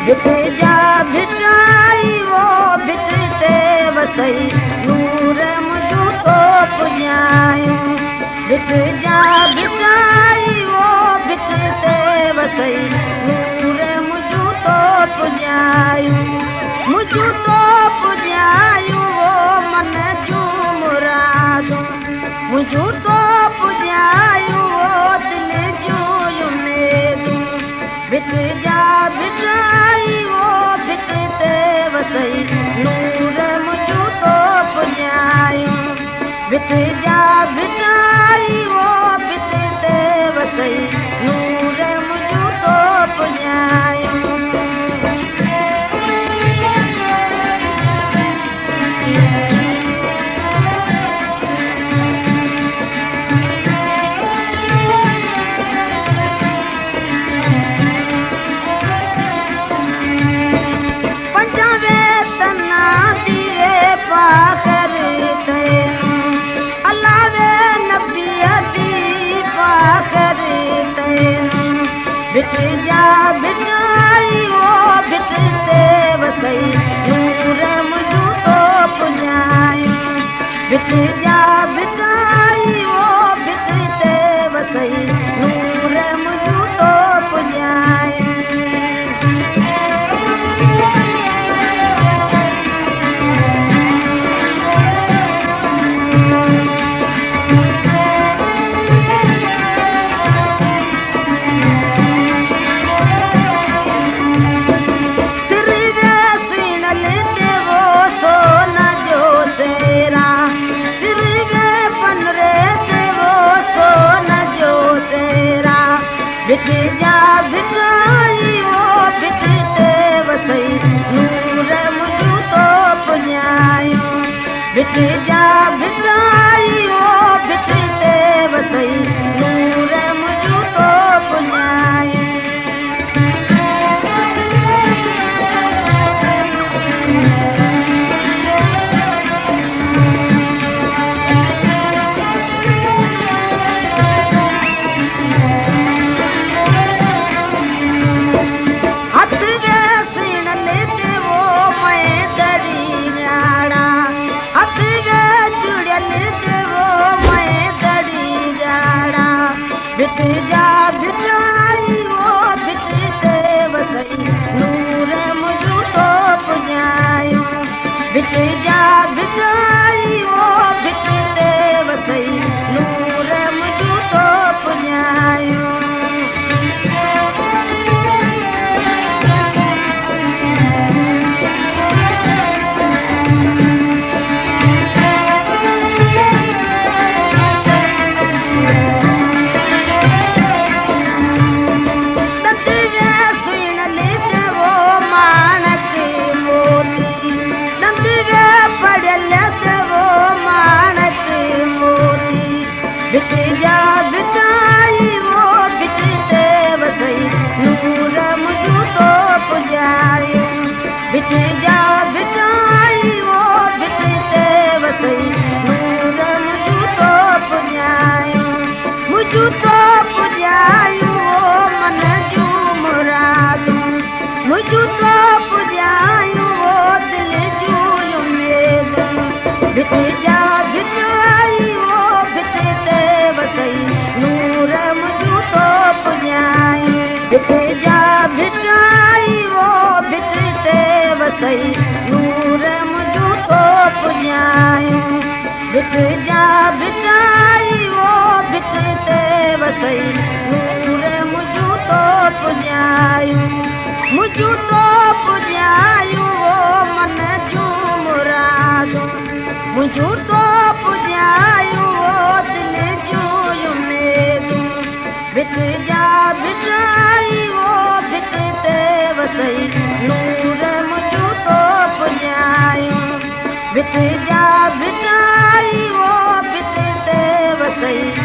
भिट जा भिटाई वो भिटते वसई नूर मुझू तो पुजायूं भिट जा भिटाई वो भिटते वसई नूर मुझू तो पुजायूं मुझू तो पुजायूं वो मन जूं मुरादूं मुझू तो पुजायूं वो दिल जूं उमेदूं भिट जा भिटाई वो भिटते वसई नूर मुझू तो पुजायूं भिट जा भिटाई वो भिटते वसई नूर मुझू तो पुजायूं भिट जा भिटाई वो भिटते वसई नूर मुझू तो पुजायूं भिट जा भिटाई वो भिटते वसई नूर मुझू तो पुजायूं भिट जा भिटाई वो भिटते वसई नूर मुझू तो पुजायूं भिट जा भिटाई वो भिटते वसई नूर मुझू तो पुजायूं भिट जा भिटाई वो भिटते वसई नूर मुझू तो पुजायूं भिट जा भिटाई वो भिटते वसई नूर मुझू तो पुजायूं भिट जा भिटाई वो भिटते वसई नूर मुझू तो पुजायूं भिट जा भिटाई वो भिटते वसई नूर मुझू तो पुजायूं मुझू तो पुजायूं वो मन जूं मुरादूं मुझू तो पुजायूं वो दिल जूं उमेदूं भिट जा भिटाई वो भिटते वसई नूर मुझू तो पुजायूं भिट जा भिटाई वो भिटते वसई नूर मुझू तो पुजायूं भिट जा भिटाई वो भिटते वसई नूर मुझू तो पुजायूं मुझू तो पुजायूं वो मन जूं मुरादूं मुझू तो पुजायूं वो दिल जूं उमेदूं भिट जा भिटाई वो भिटते वसई नूर मुझू तो पुजायूं भिट जा भिटाई वो भिटते वसई